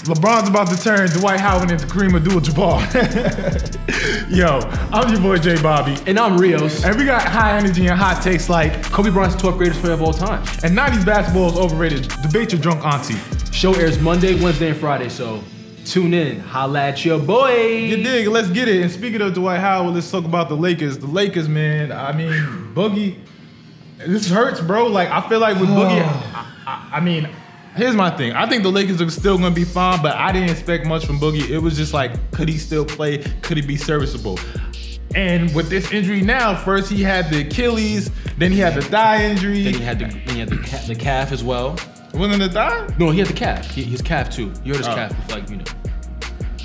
LeBron's about to turn Dwight Howard into Kareem Abdul-Jabbar. Yo, I'm your boy J Bobby. And I'm Rios. And we got high energy and hot takes like Kobe Bryant's 12th greatest player of all time. And 90s basketball is overrated. Debate your drunk auntie. Show airs Monday, Wednesday, and Friday, so tune in. Holla at your boy. You dig? Let's get it. And speaking of Dwight Howard, let's talk about the Lakers. The Lakers, man. I mean, Boogie. This hurts, bro. Like, I feel like with Boogie, I mean, here's my thing. I think the Lakers are still gonna be fine, but I didn't expect much from Boogie. It was just like, could he still play? Could he be serviceable? And with this injury now, first he had the Achilles, then he had the thigh injury. Then he had the calf as well. Wasn't it the thigh? No, he had the calf. His calf too. You heard his calf with like, you know.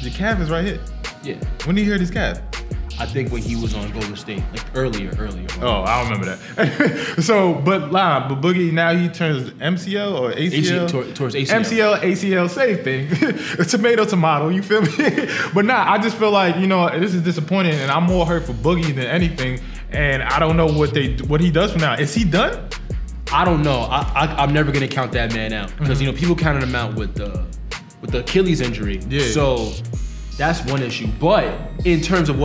The calf is right here. Yeah. When did he hurt his calf? I think when he was on Golden State, like earlier. Oh, I don't remember that. So, but Boogie, now he turns MCL or ACL? Towards ACL. ACL, same thing. Tomato, you feel me? But nah, I just feel like, you know, this is disappointing and I'm more hurt for Boogie than anything. And I don't know what he does from now. Is he done? I don't know. I'm never gonna count that man out. Because, you know, people counted him out with the Achilles injury. Yeah. So that's one issue. But in terms of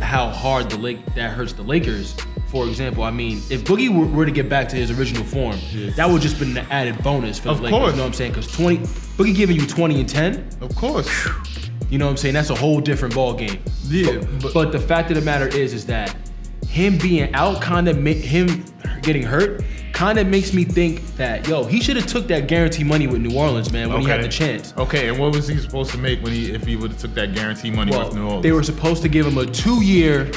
how hard that hurts the Lakers, for example, I mean, if Boogie were to get back to his original form, that would just been an added bonus for the Lakers. Course. You know what I'm saying? Because Boogie giving you 20 and 10. Of course. You know what I'm saying? That's a whole different ball game. Yeah. But the fact of the matter is that him being out, him getting hurt, kind of makes me think that, yo, he should have took that guarantee money with New Orleans, man, when he had the chance. Okay, and what was he supposed to make if he would have took that guarantee money with New Orleans? They were supposed to give him a 2-year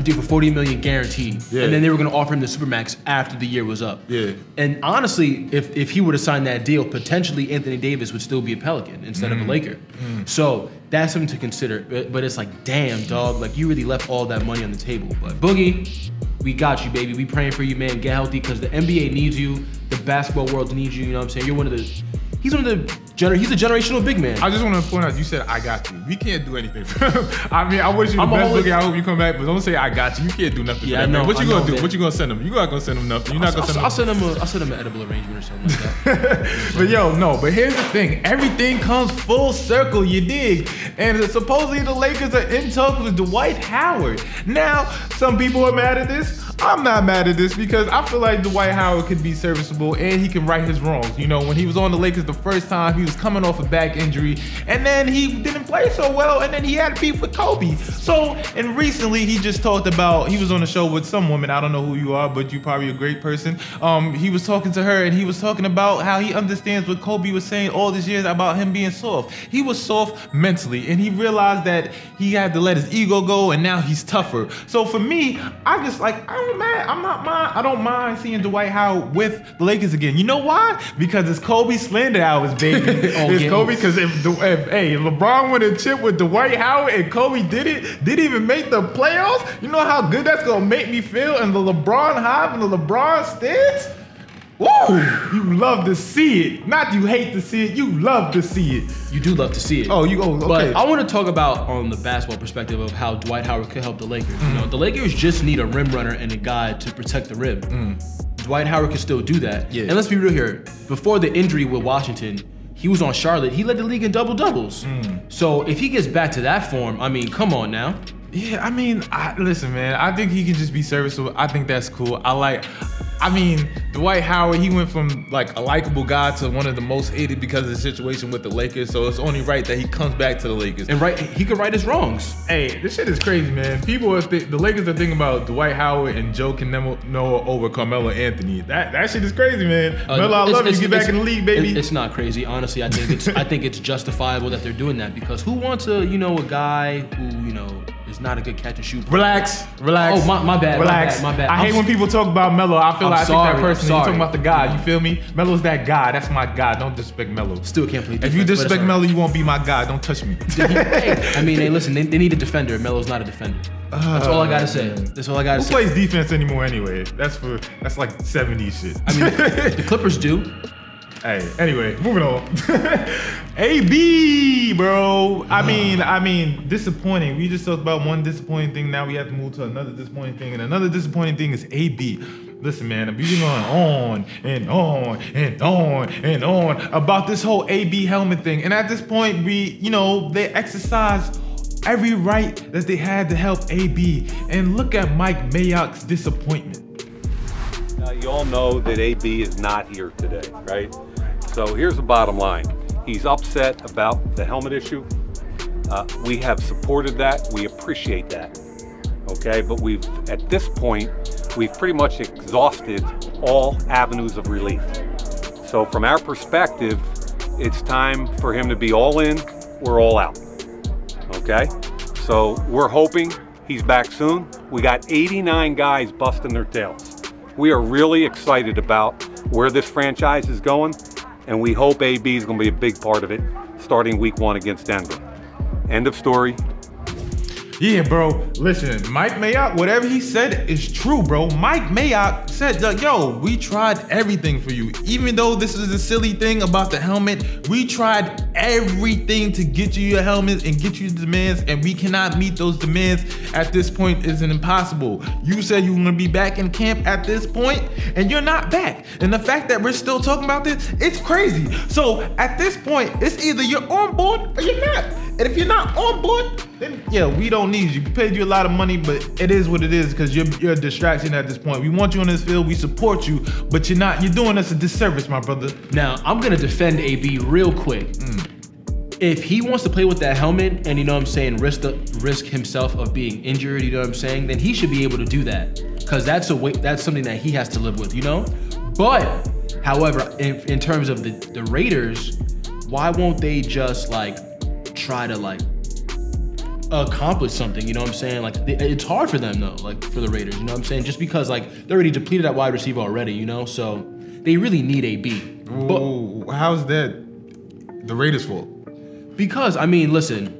deal for $40 million guaranteed, and then they were going to offer him the Supermax after the year was up. Yeah. And honestly, if he would have signed that deal, potentially Anthony Davis would still be a Pelican instead of a Laker. So that's something to consider. But it's like, damn, dog, like you really left all that money on the table. But Boogie, we got you, baby. We praying for you, man. Get healthy, because the NBA needs you. The basketball world needs you. You know what I'm saying? He's a generational big man. I just want to point out, you said I got you. We can't do anything for him. I mean, I wish you the best, Boogie. I hope you come back, but don't say I got you. You can't do nothing for that, man. What you gonna do? Man. What you gonna send him? You're not gonna send him nothing. You're not gonna send him. I'll send him an edible arrangement or something like that. But yo, no. But here's the thing. Everything comes full circle. You dig? And supposedly the Lakers are in talks with Dwight Howard. Now, some people are mad at this. I'm not mad at this because I feel like Dwight Howard could be serviceable and he can right his wrongs. You know, when he was on the Lakers the first time, he was coming off a back injury and then he didn't play so well and then he had beef with Kobe. So, and recently he just talked about, he was on a show with some woman, I don't know who you are, but you're probably a great person. He was talking to her and he was talking about how he understands what Kobe was saying all these years about him being soft. He was soft mentally and he realized that he had to let his ego go and now he's tougher. So for me, I just like, I don't mind seeing Dwight Howard with the Lakers again. You know why? Because it's Kobe slander hours, baby. It's Kobe, because if LeBron won a chip with Dwight Howard and Kobe didn't even make the playoffs, you know how good that's gonna make me feel in the LeBron hive and the LeBron stance? Woo! You love to see it. Not you hate to see it, you love to see it. You do love to see it. Oh, okay. But I want to talk about on the basketball perspective of how Dwight Howard could help the Lakers. You know, the Lakers just need a rim runner and a guy to protect the rim. Dwight Howard can still do that. Yeah. And let's be real here. Before the injury with Washington, he was on Charlotte. He led the league in double-doubles. So if he gets back to that form, I mean, come on now. Yeah, I mean, listen, man. I think he can just be serviceable. I think that's cool. I mean, Dwight Howard, he went from like a likable guy to one of the most hated because of the situation with the Lakers. So it's only right that he comes back to the Lakers. And he could right his wrongs. Hey, this shit is crazy, man. The Lakers are thinking about Dwight Howard and Joe Noah over Carmelo Anthony. That shit is crazy, man. Melo, I love you. Get back in the league, baby. It's not crazy, honestly. I think it's justifiable that they're doing that because who wants a guy who is not a good catch and shoot. Relax. Oh, my bad. Relax. My bad. I hate when people talk about Melo. I think that person. You're talking about the guy. You feel me? Melo's that guy. That's my guy. Don't disrespect Melo. Still can't play defense. If you disrespect Melo, you won't be my guy. Don't touch me. I mean, hey, listen. They need a defender. Melo's not a defender. That's all I gotta say. That's all I gotta say. Who plays defense anymore anyway? That's like 70s shit. I mean, the Clippers do. Hey, anyway, moving on. AB, bro. I mean, disappointing. We just talked about one disappointing thing. Now we have to move to another disappointing thing. And another disappointing thing is AB. Listen, man, if you're going on and on and on and on about this whole AB helmet thing, and at this point, they exercised every right that they had to help AB. And look at Mike Mayock's disappointment. Now, you all know that AB is not here today, right? So here's the bottom line. He's upset about the helmet issue. We have supported that. We appreciate that. Okay, but at this point, we've pretty much exhausted all avenues of relief. So from our perspective, it's time for him to be all in, we're all out. Okay, so we're hoping he's back soon. We got 89 guys busting their tails. We are really excited about where this franchise is going, and we hope AB is going to be a big part of it starting week 1 against Denver. End of story. Yeah, bro. Listen, Mike Mayock, whatever he said is true, bro. Mike Mayock said, yo, we tried everything for you. Even though this is a silly thing about the helmet, we tried everything to get you your helmet and get you the demands, and we cannot meet those demands at this point. It's impossible. You said you were going to be back in camp at this point, and you're not back. And the fact that we're still talking about this, it's crazy. So at this point, it's either you're on board or you're not. And if you're not on board, then yeah, we don't need you. We paid you a lot of money, but it is what it is because you're a distraction at this point. We want you on this field, we support you, but you're not. You're doing us a disservice, my brother. Now, I'm gonna defend AB real quick. If he wants to play with that helmet and risk himself of being injured, then he should be able to do that. Because that's something that he has to live with, But, however, in terms of the Raiders, why won't they just try to accomplish something, it's hard for them though, for the Raiders, just because they're already depleted at wide receiver already, so they really need AB. But how's that the Raiders' fault? Because listen,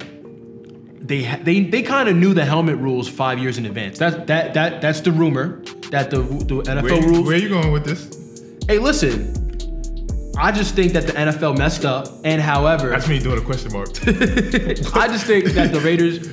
they kind of knew the helmet rules 5 years in advance. That's the rumor that the NFL rules. Where are you going with this? Hey, listen. I just think that the NFL messed up, and however... That's me doing a question mark. I just think that the Raiders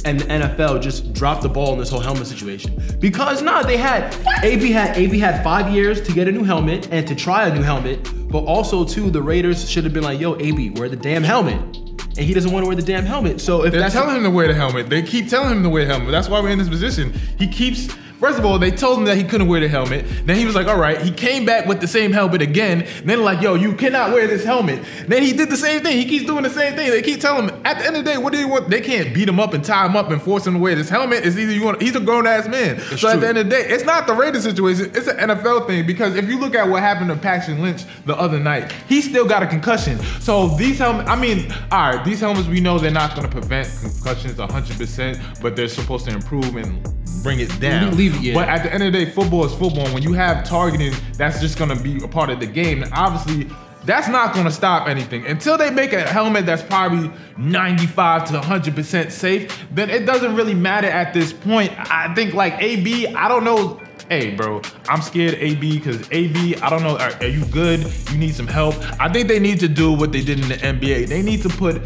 and the NFL just dropped the ball in this whole helmet situation. Because, AB had 5 years to get a new helmet and to try a new helmet, but also, too, the Raiders should have been like, yo, AB, wear the damn helmet. And he doesn't want to wear the damn helmet, so if They're telling him to wear the helmet. They keep telling him to wear the helmet. That's why we're in this position. He keeps... First of all, they told him that he couldn't wear the helmet. Then he was like, all right. He came back with the same helmet again. And then like, yo, you cannot wear this helmet. Then he did the same thing. He keeps doing the same thing. They keep telling him, at the end of the day, what do you want? They can't beat him up and tie him up and force him to wear this helmet. It's either he's a grown-ass man. It's so true. At the end of the day, it's not the Raiders situation. It's an NFL thing. Because if you look at what happened to Paxton Lynch the other night, he still got a concussion. So these helmets, all right, these helmets, we know they're not going to prevent concussions 100%, but they're supposed to improve and bring it down. But at the end of the day, football is football. And when you have targeting, that's just gonna be a part of the game. And obviously, that's not gonna stop anything. Until they make a helmet that's probably 95 to 100% safe, then it doesn't really matter at this point. I think AB, I don't know. Hey, bro, I'm scared of AB because AB, I don't know, are you good? You need some help? I think they need to do what they did in the NBA. They need to put,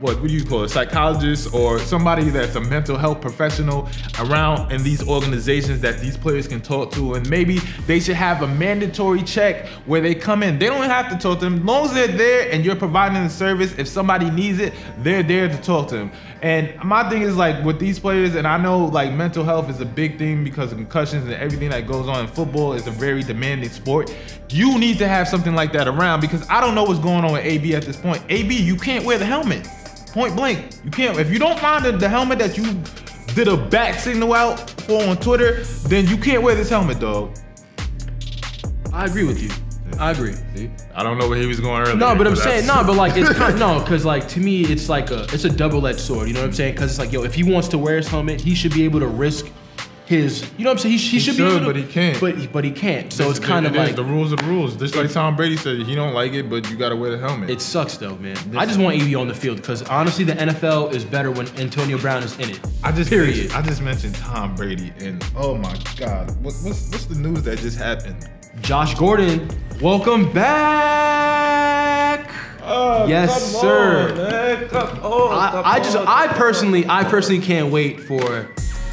what do you call it, psychologist or somebody that's a mental health professional around in these organizations that these players can talk to. And maybe they should have a mandatory check where they come in. They don't have to talk to them. As long as they're there and you're providing the service, if somebody needs it, they're there to talk to them. And my thing is with these players, and I know mental health is a big thing because of concussions and everything that goes on in football is a very demanding sport. You need to have something like that around because I don't know what's going on with AB at this point. AB, you can't wear the helmet. Point blank. You can't. If you don't find the helmet that you did a bat signal out for on Twitter, then you can't wear this helmet, dog. I agree with you. I agree. See? I don't know where he was going earlier. No, but I'm saying it's kind of, because to me it's it's a double-edged sword. You know what I'm saying? Because it's if he wants to wear his helmet, he should be able to risk his. You know what I'm saying? He should be able to, but he can't. But he can't. So it's kind of the rules are the rules. Just like Tom Brady said, he don't like it, but you got to wear the helmet. It sucks though, man. I just want AB on the field because honestly, the NFL is better when Antonio Brown is in it. I just mentioned Tom Brady, and oh my God, what's the news that just happened? Josh Gordon, welcome back. Yes, sir. I personally can't wait for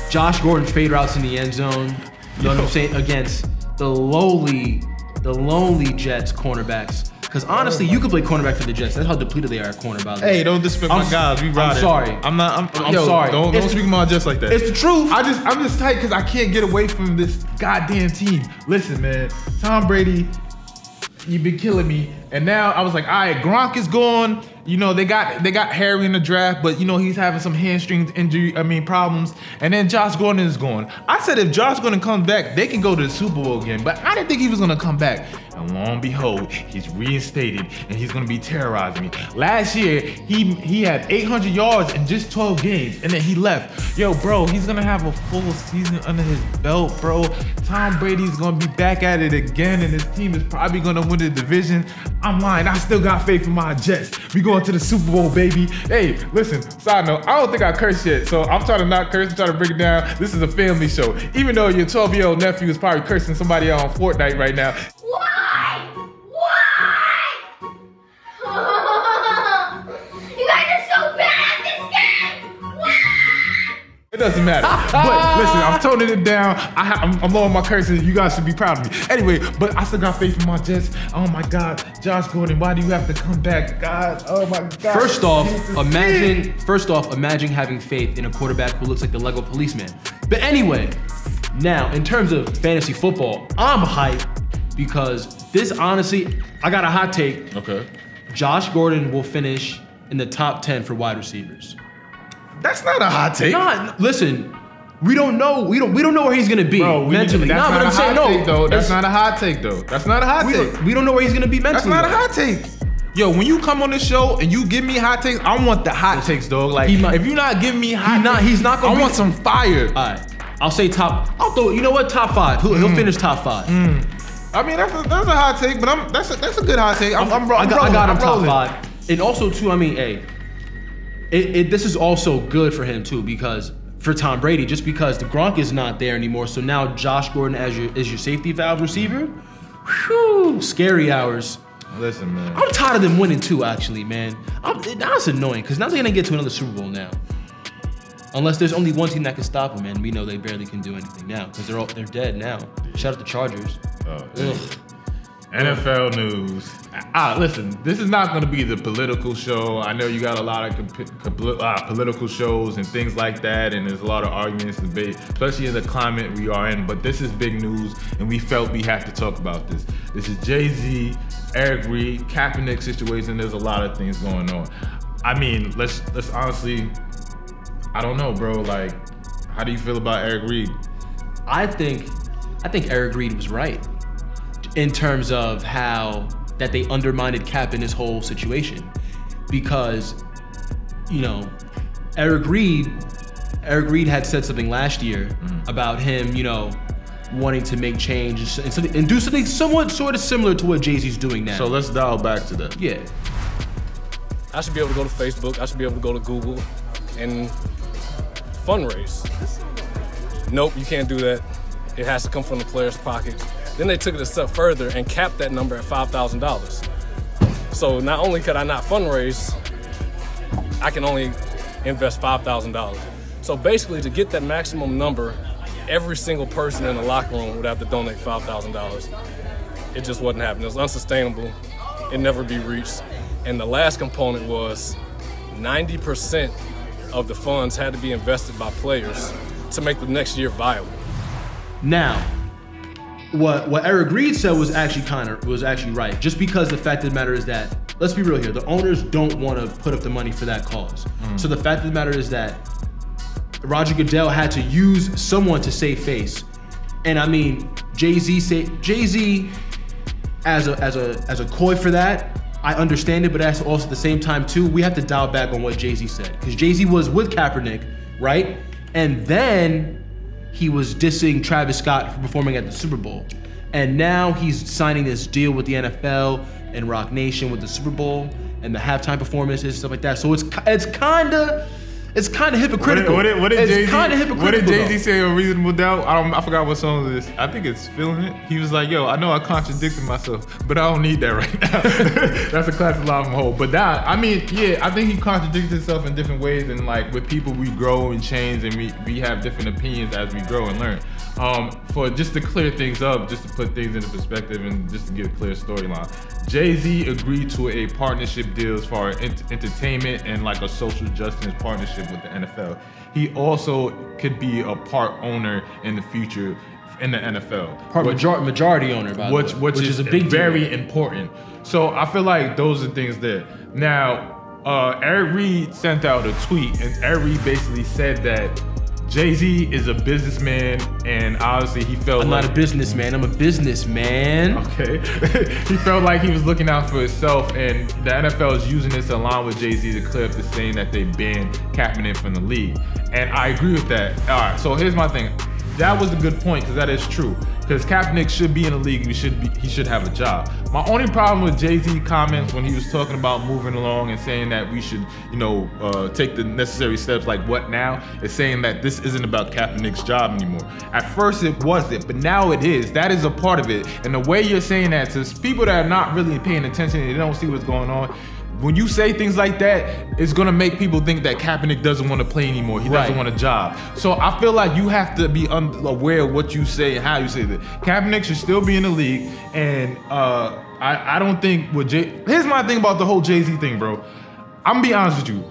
Josh Gordon fade routes in the end zone. You know what I'm saying? Against the lonely Jets cornerbacks. Because honestly, you could play cornerback for the Jets. That's how depleted they are at corner, by the way. Hey, don't disrespect my guys. We ride I'm sorry. I'm yo, sorry. Don't speak about Jets like that. It's the truth. I'm just tight because I can't get away from this goddamn team. Listen, man, Tom Brady, you've been killing me. And now I was like, all right, Gronk is gone. You know, they got Harry in the draft, but you know, he's having some hamstring problems. And then Josh Gordon is gone. I said if Josh Gordon comes back, they can go to the Super Bowl again. But I didn't think he was gonna come back. And lo and behold, he's reinstated and he's gonna be terrorizing me. Last year, he had 800 yards in just 12 games, and then he left. Yo, bro, he's gonna have a full season under his belt, bro. Tom Brady's gonna be back at it again, and his team is probably gonna win the division. I'm lying, I still got faith in my Jets. We going to the Super Bowl, baby. Hey, listen, side note, I don't think I cursed yet, so I'm trying to not curse, I'm trying to break it down. This is a family show. Even though your 12-year-old nephew is probably cursing somebody out on Fortnite right now. Why? You guys are so bad at this game! Why? It doesn't matter. But listen, I'm toning it down. I'm lowering my curses. You guys should be proud of me. Anyway, but I still got faith in my Jets. Oh my God, Josh Gordon, why do you have to come back? God, oh my God. First off, imagine having faith in a quarterback who looks like the Lego policeman. But anyway, now in terms of fantasy football, I'm hyped because this honestly, I got a hot take. Okay. Josh Gordon will finish in the top 10 for wide receivers. That's not a hot take. Listen, we don't know. We don't know where he's gonna be mentally. That's not a hot take, though. That's not a hot take, though. That's not a hot take. We don't know where he's gonna be mentally. That's not a hot take. Yo, when you come on the show and you give me hot takes, I want the hot takes, dog. Like, if you're not giving me hot, he's not gonna. I want some fire. All right, I'll say top. I'll throw. You know what? Top 5. He'll finish top 5. I mean, that's a hot take, but that's a good hot take. I got him top 5. And also too, I mean, hey, this is also good for him too, because for Tom Brady, just because the Gronk is not there anymore, so now Josh Gordon as your safety valve receiver. Whew, scary hours. Listen, man. I'm tired of them winning too, actually, man. Now it's annoying because now they're gonna get to another Super Bowl now. Unless there's only one team that can stop them, and we know they barely can do anything now because they're dead now. Shout out the Chargers. NFL news. Listen, this is not going to be the political show. I know you got a lot of political shows and things like that, and there's a lot of arguments and debate, especially in the climate we are in. But this is big news, and we felt we had to talk about this. This is Jay-Z, Eric Reid, Kaepernick situation. There's a lot of things going on. I mean, let's honestly, I don't know, bro. Like, how do you feel about Eric Reid? I think Eric Reid was right in terms of how that they undermined Cap in this whole situation, because, you know, Eric Reid had said something last year about him, you know, wanting to make change and do something somewhat sort of similar to what Jay-Z's doing now. So let's dial back to that. Yeah. I should be able to go to Facebook. I should be able to go to Google and fundraise. Nope, you can't do that. It has to come from the player's pockets. Then they took it a step further and capped that number at $5,000. So not only could I not fundraise, I can only invest $5,000. So basically, to get that maximum number, every single person in the locker room would have to donate $5,000. It just wasn't happening. It was unsustainable. It never be reached. And the last component was 90% of the funds had to be invested by players to make the next year viable. Now, what Eric Reid said was actually right. Just because the fact of the matter is that, let's be real here, the owners don't want to put up the money for that cause. So the fact of the matter is that Roger Goodell had to use someone to save face. And I mean, Jay-Z as a coy for that, I understand it, but that's also at the same time too, we have to dial back on what Jay-Z said. Because Jay-Z was with Kaepernick, right? And then he was dissing Travis Scott for performing at the Super Bowl. And now he's signing this deal with the NFL and Rock Nation with the Super Bowl and the halftime performances, stuff like that. So it's kinda, It's kind of hypocritical. What did It's kind of hypocritical. What did Jay-Z say on Reasonable Doubt? I forgot what song it is. I think it's Feeling It. He was like, yo, I know I contradicted myself, but I don't need that right now. That's a classic line from Hov. But that, I mean, yeah, I think he contradicted himself in different ways. And like with people, we grow and change, and we have different opinions as we grow and learn. For just to clear things up, just to put things into perspective and just to get a clear storyline, Jay-Z agreed to a partnership deal as far as entertainment and like a social justice partnership with the NFL. He also could be a part owner in the future in the NFL. Majority owner, by the way. Which is a big very important. So I feel like those are things there. Now, Eric Reed sent out a tweet, and Eric Reed basically said that Jay-Z is a businessman, and obviously he felt I'm not a businessman, I'm a businessman. Okay. He felt like he was looking out for himself, and the NFL is using this along with Jay-Z to clear up the saying that they banned Kaepernick from the league. And I agree with that. All right, so here's my thing. That was a good point, because that is true. Because Kaepernick should be in the league, he should have a job. My only problem with Jay-Z comments when he was talking about moving along and saying that we should, take the necessary steps, like what now, is saying that this isn't about Kaepernick's job anymore. At first it wasn't, but now it is. That is a part of it. And the way you're saying that to people that are not really paying attention and they don't see what's going on, when you say things like that, it's gonna make people think that Kaepernick doesn't want to play anymore. He doesn't want a job. So I feel like you have to be aware of what you say and how you say that. Kaepernick should still be in the league, and I don't think with here's my thing about the whole Jay-Z thing, bro. I'm gonna be honest with you.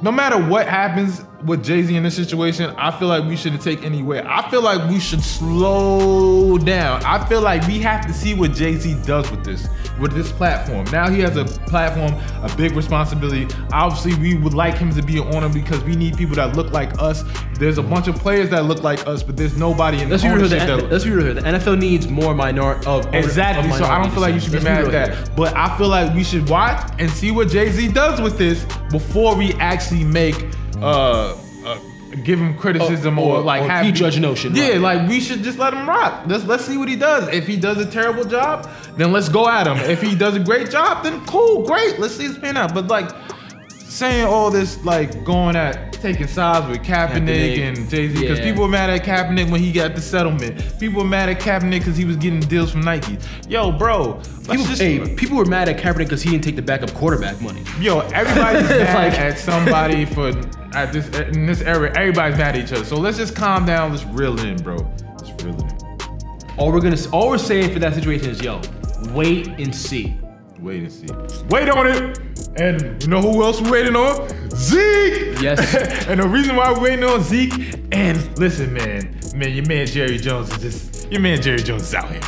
No matter what happens with Jay-Z in this situation, I feel like we shouldn't take anywhere. I feel like we should slow down. I feel like we have to see what Jay-Z does with this platform. Now he has a platform, a big responsibility. Obviously, we would like him to be an owner because we need people that look like us. There's a bunch of players that look like us, but there's nobody in the ownership that... Let's be real here. The NFL needs more Exactly, so I don't feel like you should be mad at that. But I feel like we should watch and see what Jay-Z does with this before we actually make... give him criticism or have prejudge notion. Yeah, right. Like we should just let him rock. Let's see what he does. If he does a terrible job, then let's go at him. If he does a great job, then cool, great. Let's see his pan out. But like saying all this, like going at taking sides with Kaepernick and Jay-Z, because people were mad at Kaepernick when he got the settlement. People were mad at Kaepernick because he was getting deals from Nike. Yo, bro. People were mad at Kaepernick because he didn't take the backup quarterback money. Yo, everybody's mad at somebody in this era. Everybody's mad at each other. So let's just calm down. Let's reel in, bro. Let's reel in. All we're saying for that situation is, yo, wait and see. Wait and see. Wait on it. And you know who else we're waiting on? Zeke! Yes. And the reason why we're waiting on Zeke, and listen, man, your man Jerry Jones is out here.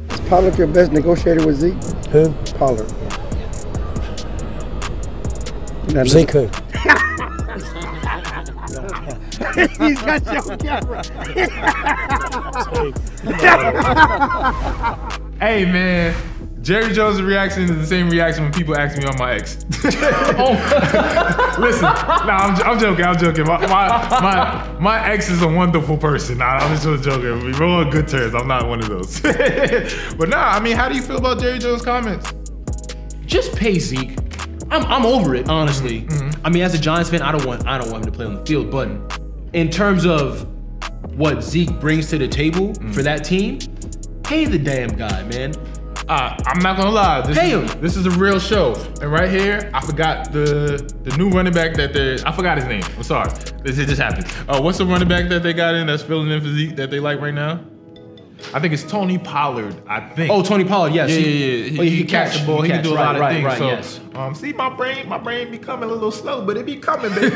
Is Pollard your best negotiator with Zeke? Who? Pollard. Zeke who? He's got your camera. Hey, man. Jerry Jones' reaction is the same reaction when people ask me on my ex. Listen, I'm joking. My ex is a wonderful person. I'm just joking. We're on good terms. I'm not one of those. But nah, I mean, how do you feel about Jerry Jones' comments? Just pay Zeke. I'm over it, honestly. I mean, as a Giants fan, I don't want him to play on the field, but in terms of what Zeke brings to the table for that team, pay the damn guy, man. I'm not gonna lie. This is a real show. And right here, I forgot the new running back I forgot his name. I'm sorry. It just happened. What's the running back that they got in that's filling in for Zeke that they like right now? I think it's Tony Pollard, I think. Oh, Tony Pollard, yes. Yeah. He can catch the ball. He can do a lot of things. So, yes. See, my brain be coming a little slow, but it be coming, baby.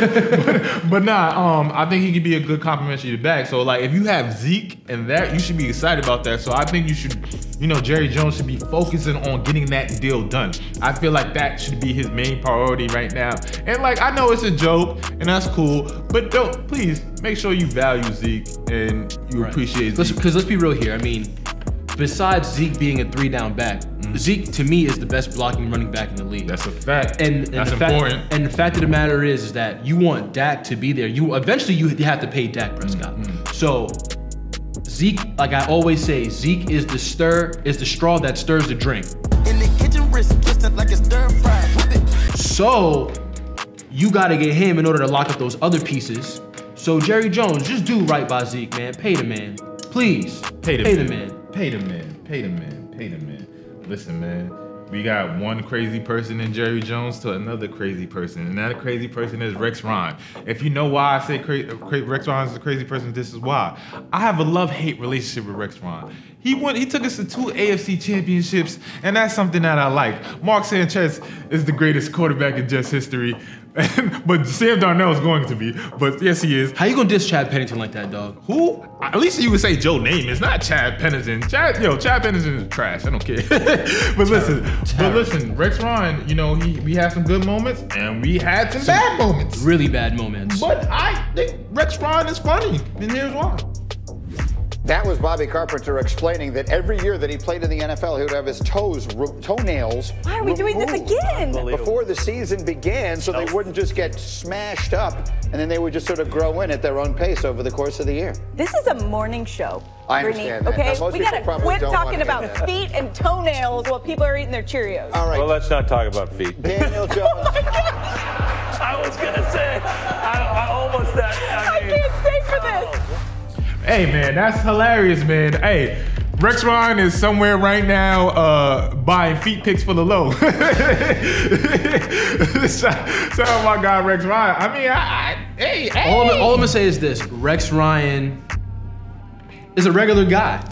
but nah, I think he could be a good complimentary back. So, like, if you have Zeke and that, you should be excited about that. So, I think you should, Jerry Jones should be focusing on getting that deal done. I feel like that should be his main priority right now. And, like, I know it's a joke, and that's cool, but please make sure you value Zeke and you appreciate Zeke. Because let's be real here. I mean, besides Zeke being a 3-down back, Zeke to me is the best blocking running back in the league. That's a fact. And that's important. And the fact of the matter is that you want Dak to be there. Eventually you have to pay Dak Prescott. So Zeke, like I always say, Zeke is the straw that stirs the drink. In the kitchen, wrist twisted like a stir fry. So you got to get him in order to lock up those other pieces. So Jerry Jones, just do right by Zeke, man. Pay the man, please. Pay the man. Pay the man. Pay the man. Pay the man. Listen, man. We got one crazy person in Jerry Jones to another crazy person, and that crazy person is Rex Ryan. If you know why I say Rex Ryan is a crazy person, this is why. I have a love-hate relationship with Rex Ryan. He took us to 2 AFC championships, and that's something that I like. Mark Sanchez is the greatest quarterback in Jets history, but Sam Darnold is going to be. But yes, he is. How you gonna diss Chad Pennington like that, dog? Who? At least you would say Joe Namath. It's not Chad Pennington. Chad Pennington is trash. I don't care. But listen, Rex Ryan, you know, we had some good moments and we had some bad moments. Really bad moments. But I think Rex Ryan is funny, and here's why. That was Bobby Carpenter explaining that every year that he played in the NFL, he would have his toenails. Why are we doing this again? Before the season began, so they wouldn't just get smashed up, and then they would just sort of grow in at their own pace over the course of the year. This is a morning show. I understand that. Okay, Now, most we people gotta probably quit don't talking want to hear about that. feet and toenails while people are eating their Cheerios. All right. Well, let's not talk about feet. Daniel Jones. I was gonna say, I almost I can't stay for this. Hey, man, that's hilarious, man. Hey, Rex Ryan is somewhere right now buying feet pics for the low. Shout out my guy, Rex Ryan. I mean, hey. All I'm gonna say is this: Rex Ryan is a regular guy.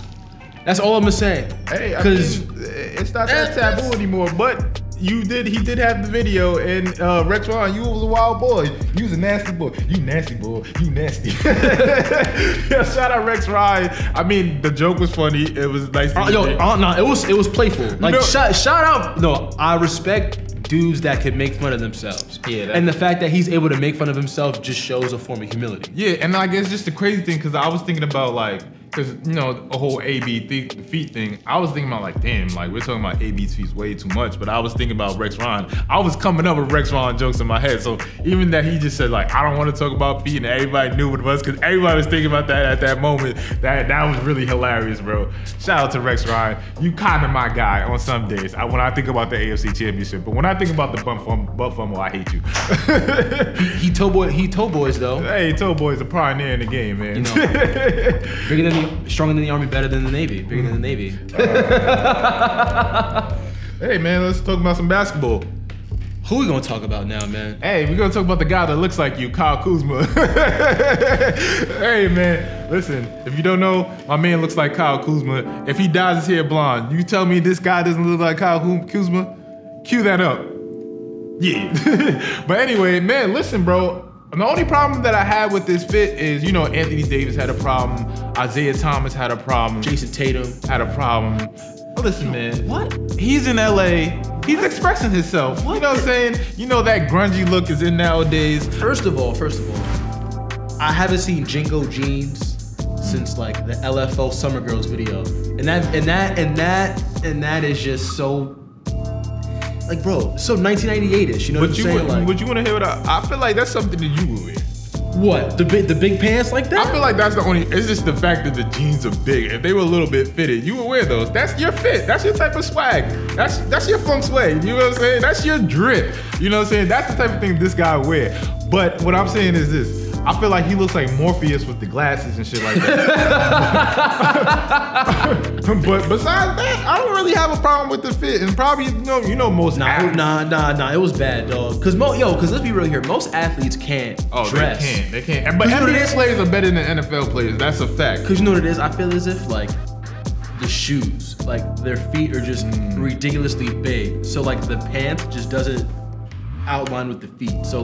That's all I'm gonna say. Hey, I mean, it's not that taboo anymore, but he did have the video, and Rex Ryan, you was a wild boy. You was a nasty boy. You nasty boy. You nasty. Yeah, shout out Rex Ryan. I mean, the joke was funny. It was nice. It was playful. Like, shout out. No, I respect dudes that can make fun of themselves. Yeah. And the fact that he's able to make fun of himself just shows a form of humility. Yeah, and I guess just the crazy thing, because I was thinking about because you know, a whole AB feet thing. I was thinking about damn, we're talking about AB's feet way too much. But I was thinking about Rex Ryan. I was coming up with Rex Ryan jokes in my head. So even that he just said I don't want to talk about feet, and everybody knew what it was because everybody was thinking about that at that moment. That was really hilarious, bro. Shout out to Rex Ryan. You kind of my guy on some days. When I think about the AFC Championship, but when I think about the butt fumble, I hate you. He toe boys though. Hey, toe boys a pioneer in the game, man. You know, stronger than the Army, better than the Navy. Bigger than the Navy. Hey, man, let's talk about some basketball. Who we gonna talk about now, man? Hey, we're gonna talk about the guy that looks like you, Kyle Kuzma. Hey, man, listen, if you don't know, my man looks like Kyle Kuzma. If he dyes his hair blonde, you tell me this guy doesn't look like Kyle Kuzma? Cue that up. Yeah. But anyway, man, listen, bro. The only problem that I had with this fit is, Anthony Davis had a problem. Isaiah Thomas had a problem. Jason Tatum had a problem. Listen, man. What? He's in LA. He's expressing himself. What? You know what I'm saying? That grungy look is in nowadays. First of all, I haven't seen Jinko jeans since the LFO Summer Girls video. And that is just so bro, so 1998-ish, you know what I'm saying? But you want to hear what I feel like that's something that you would wear. What? The big pants like that? I feel like that's the only, it's just the fact that the jeans are big. If they were a little bit fitted, you would wear those. That's your fit. That's your type of swag. That's your funk swag. You know what I'm saying? That's your drip. You know what I'm saying? That's the type of thing this guy would wear. But what I'm saying is this. I feel like he looks like Morpheus with the glasses and shit like that. But besides that, I don't really have a problem with the fit. And probably, most athletes. Nah, it was bad, dog. Cause let's be real here, most athletes can't dress. They can't. But NBA players are better than NFL players. That's a fact. Cause you know what it is? I feel as if the shoes, their feet are just ridiculously big. So the pants just doesn't outline with the feet. So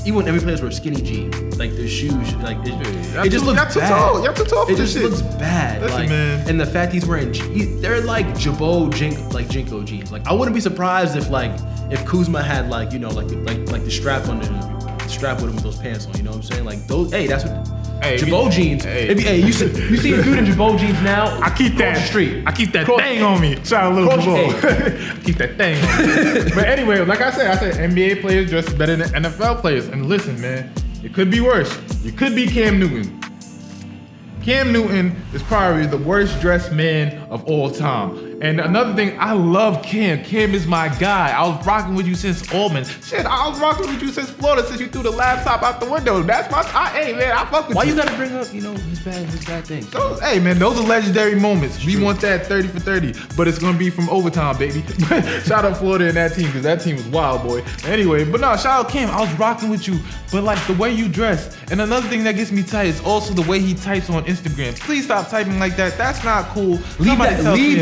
even when every players wear skinny jeans, their shoes, it just looks bad. You're too tall for this shit. It just looks bad. Listen, man. And the fact he's wearing, they're Jinko jeans. I wouldn't be surprised if Kuzma had the strap with him with those pants on. You know what I'm saying? Those. Hey, that's what. Hey, Jabot jeans. Hey. You see a dude in Jabot jeans now? I keep that street. I keep that thing on me. Shout out little Jabot. Keep that thing on me. But anyway, like I said NBA players dress better than NFL players. And listen, man, it could be worse. You could be Cam Newton. Cam Newton is probably the worst dressed man of all time. And another thing, I love Cam. Cam is my guy. I was rocking with you since Auburn. Shit, I was rocking with you since Florida, since you threw the laptop out the window. That's my, hey man, I fuck with Why you. you gotta bring up, his bad things? Hey man, those are legendary moments. We want that 30 for 30, but it's gonna be from overtime, baby. Shout out Florida and that team, because that team was wild, boy. Anyway, but no, shout out Cam. I was rocking with you, but like the way you dress. And another thing that gets me tight is also the way he types on Instagram. Please stop typing like that. That's not cool. Leave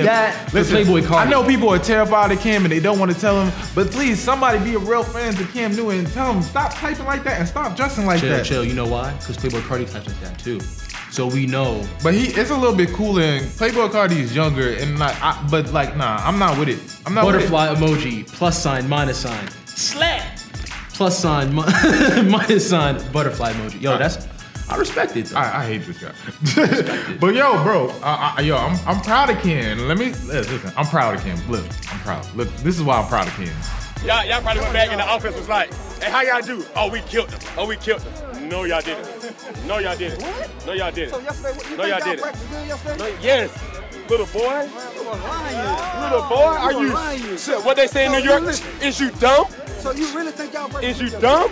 that for Playboy Cardi. I know people are terrified of Cam and they don't want to tell him, but please, somebody be a real fan to Cam Newton and tell him stop typing like that and stop dressing like that. Chill. You know why? Because Playboy Cardi types like that too. So we know. But it's a little bit cooler, and Playboy Cardi is younger, and nah, I'm not with it. I'm not Butterfly with it. emoji, plus sign, minus sign, slap, plus sign, minus sign, butterfly emoji. Yo, I respect it. I hate this guy. But yo, bro, I'm proud of Ken. Listen. I'm proud of Ken. Look, I'm proud. Look, this is why I'm proud of Ken. Y'all probably went back and the offense was like, hey, how y'all do? Oh, we killed them. No, y'all didn't. No, y'all didn't. No, y'all didn't. So yesterday, No, y'all didn't. yesterday? No, yes. Little boy. Little boy, are you? Shit, what they say in New York? Is you dumb? So you really think y'all break? Is you dumb?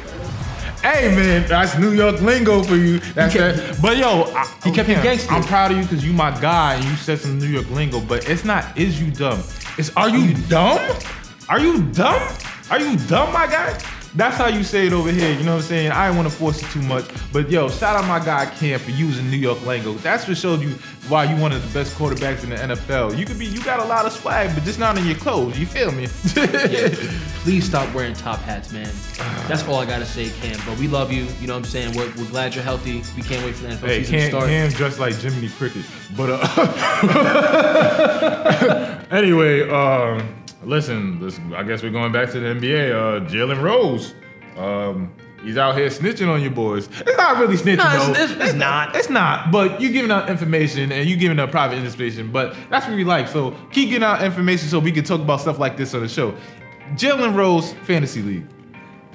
Hey man, that's New York lingo for you. That's that. But yo, he kept it gangster. I'm proud of you because you my guy and you said some New York lingo. But it's not is you dumb. It's are you dumb? Are you dumb? Are you dumb, my guy? That's how you say it over here, you know what I'm saying? I didn't want to force it too much, but yo, shout out my guy Cam for using New York lingo. That's what showed you why you one of the best quarterbacks in the NFL. You got a lot of swag, but just not in your clothes. You feel me? Yeah. Please stop wearing top hats, man. That's all I gotta say, Cam. But we love you. You know what I'm saying? We're glad you're healthy. We can't wait for the NFL season to start. Cam's dressed like Jiminy Cricket, but anyway, Listen, I guess we're going back to the NBA. Jalen Rose, he's out here snitching on you boys. It's not really snitching, though. It's not. It's not, but you giving out information and you giving out private information, but that's what we like. So keep getting out information so we can talk about stuff like this on the show. Jalen Rose Fantasy League.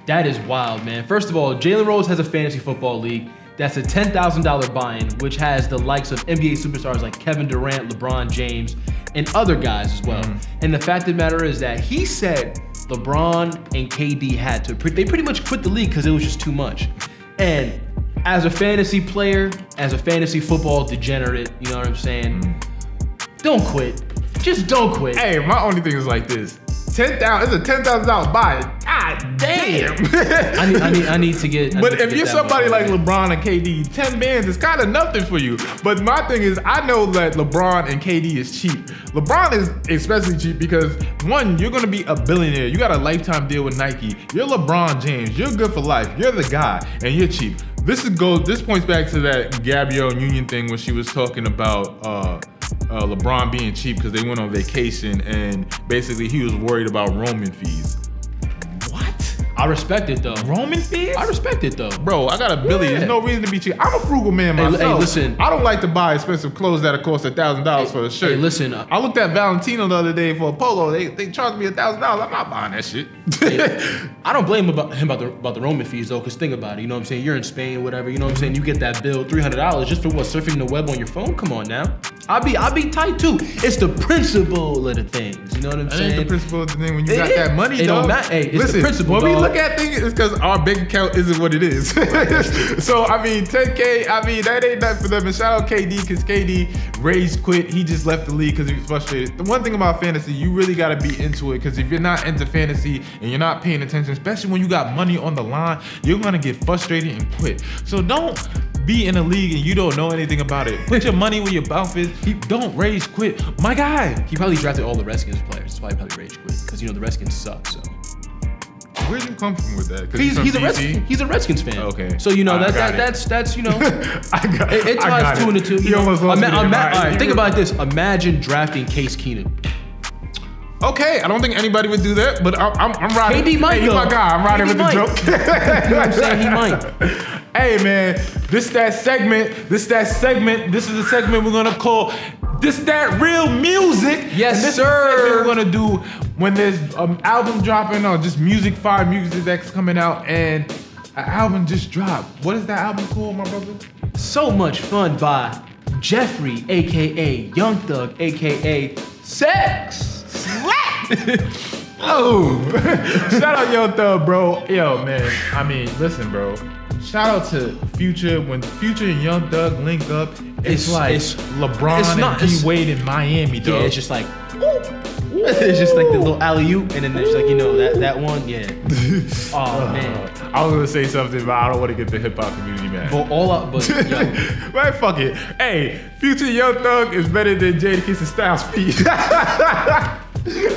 That is wild, man. First of all, Jalen Rose has a fantasy football league. That's a $10,000 buy-in, which has the likes of NBA superstars like Kevin Durant, LeBron James, and other guys as well. And the fact of the matter is that he said LeBron and KD had to. They pretty much quit the league because it was just too much. And as a fantasy player, as a fantasy football degenerate, you know what I'm saying? Don't quit. Just don't quit. Hey, my only thing is like this. $10,000. It's a $10,000 buy-in. God damn. I need to get. But if you're somebody like LeBron and KD, 10 bands is kind of nothing for you. But my thing is, I know that LeBron and KD is cheap. LeBron is especially cheap because one, you're gonna be a billionaire. You got a lifetime deal with Nike. You're LeBron James. You're good for life. You're the guy, and you're cheap. This points back to that Gabrielle Union thing when she was talking about LeBron being cheap because they went on vacation and basically he was worried about roaming fees. I respect it though. Roman fees? I respect it though. Bro, I got $1 billion. There's no reason to be cheap. I'm a frugal man myself. Hey, listen. I don't like to buy expensive clothes that cost $1,000 for a shirt. Hey, listen. I looked at Valentino the other day for a polo. They charged me $1,000. I'm not buying that shit. I don't blame him about the Roman fees though, because think about it. You know what I'm saying? You're in Spain, whatever. You know what I'm saying? You get that bill, $300 just for what? Surfing the web on your phone? Come on now. I'll be tight too. It's the principle of the things. You know what I'm saying? It ain't the principle of the thing when you got that money, it dog. Don't matter. Hey, it's listen, the principle, when dog. we look at things, it's because our bank account isn't what it is. So, I mean, 10K, that ain't nothing for them. And shout out KD, because KD rage quit. He just left the league because he was frustrated. The one thing about fantasy, you really got to be into it, because if you're not into fantasy and you're not paying attention, especially when you got money on the line, you're going to get frustrated and quit. So don't be in a league and you don't know anything about it. Put your money where your mouth is. Don't rage quit. My guy. He probably drafted all the Redskins players. That's why he probably rage quit, because the Redskins suck. So where'd you come from with that? He's a Redskins fan. Okay. So that's you know. It ties two into two. You almost lost me. All right, think about this. Imagine drafting Case Keenum. Okay, I don't think anybody would do that, but I'm riding. KD might. Hey, he's my guy. I'm riding with the joke. You know what I'm saying? He might. Hey man, this is that segment. This is a segment we're gonna call This That Real Music. Yes, and this sir. Is the segment we're gonna do when there's an album dropping or just fire music that's coming out, and an album just dropped. What is that album called, my brother? So Much Fun by Jeffrey, aka Young Thug, aka Sex. Oh, shout out Young Thug, bro. Yo, man. I mean, listen, bro. Shout out to Future. When Future and Young Thug link up, it's like LeBron and D Wade in Miami, dog. Yeah, it's just like, it's just like the little alley-oop, and then it's like, you know, that one, yeah. Oh, man. I was gonna say something, but I don't want to get the hip hop community mad. But yo. Man, fuck it. Hey, Future Young Thug is better than Jadakiss and Styles P.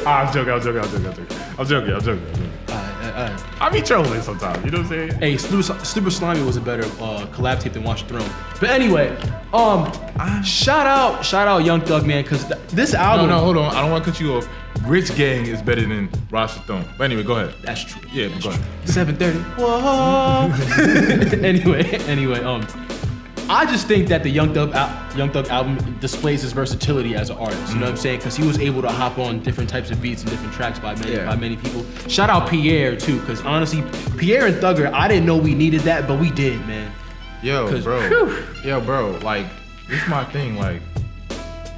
I'm joking. I be trolling sometimes, you know what I'm saying? Hey, Super Slimy was a better collab tape than Watch the Throne. But anyway, shout out Young Thug, man, because this album. No, hold on. I don't want to cut you off. Rich Gang is better than Watch the Throne. But anyway, go ahead. That's true. Yeah, that's go ahead. 7:30. Whoa. anyway, I just think that the Young Thug album displays his versatility as an artist. You know what I'm saying? Because he was able to hop on different types of beats and different tracks by many people. Shout out Pierre too, because honestly, Pierre and Thugger, I didn't know we needed that, but we did, man. Yo, bro, like this is my thing, like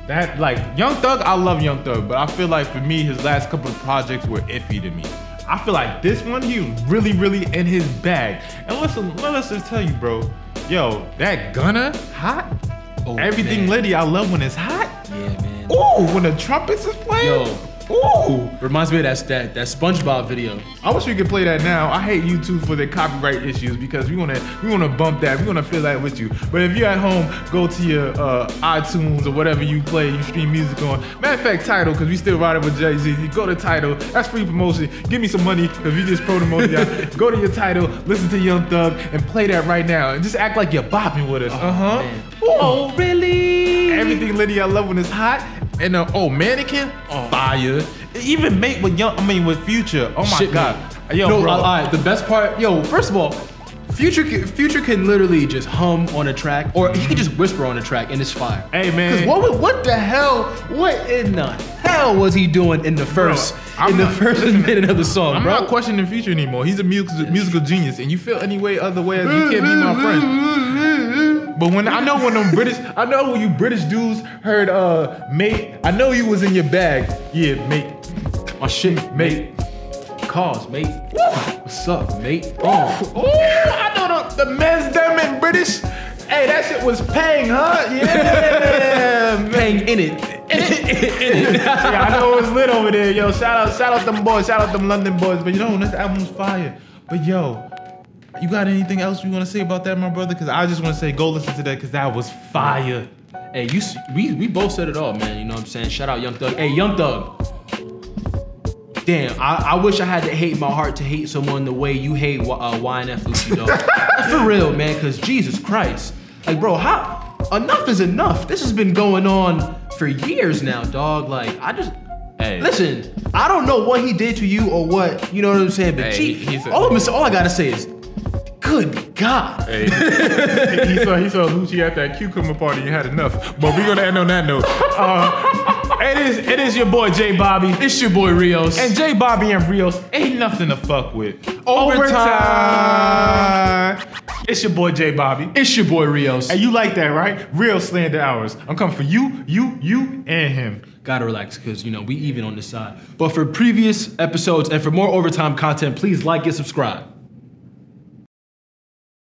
that, like Young Thug. I love Young Thug, but I feel like for me, his last couple of projects were iffy to me. I feel like this one, he was really, really in his bag. And listen, let's just tell you, bro. Yo, that Gunna, hot. Oh, everything Liddy, I love when it's hot. Yeah, man. Ooh, when the trumpets is playing. Yo. Ooh. Reminds me of that SpongeBob video. I wish we could play that now. I hate YouTube for their copyright issues because we wanna bump that. We wanna feel that with you. But if you're at home, go to your iTunes or whatever you stream music on. Matter of fact, Tidal, because we still riding with Jay-Z. You go to Tidal. That's free promotion. Give me some money because we just promoted y'all. Go to your Tidal, listen to Young Thug, and play that right now. And just act like you're bopping with us. Man. Oh, really? Everything Liddy, I love when it's hot. And Mannequin, fire. Even Mate with with Future. Oh my God. Yo, no, bro. All right, the best part, first of all, Future can literally just hum on a track, or he can just whisper on a track, and it's fire. Hey, man. Because what in the hell was he doing in the first minute of the song, I'm bro? not questioning Future anymore. He's a musical genius, and you feel any other way as you can't be my friend. But when you British dudes heard Mate, I know you was in your bag. Yeah, Mate. My shit, Mate. Cause, Mate. What's up, Mate? Oh, I know the men's them in British. Hey, that shit was paying, huh? Yeah, paying in it. Yeah, I know it was lit over there. Yo, shout out them boys, shout out them London boys. But this album's fire. But yo, you got anything else you want to say about that, my brother? Because I just want to say, go listen to that because that was fire. Hey, we both said it all, man. You know what I'm saying? Shout out Young Thug. Hey, Young Thug. Damn, I wish I had to hate my heart to hate someone the way you hate YNF Lucy, though. For real, man, because Jesus Christ. Like, bro, enough is enough. This has been going on for years now, dog. Like, listen, I don't know what he did to you or what, you know what I'm saying? But all I gotta say is, good God. Hey, he saw Lucci at that cucumber party and had enough. But we're gonna end on that note. It is your boy J Bobby. It's your boy Rios. And J Bobby and Rios ain't nothing to fuck with. Overtime. It's your boy J Bobby. It's your boy Rios. And you like that, right? Real slander hours. I'm coming for you, and him. Gotta relax, because we even on this side. But for previous episodes and for more overtime content, please like and subscribe.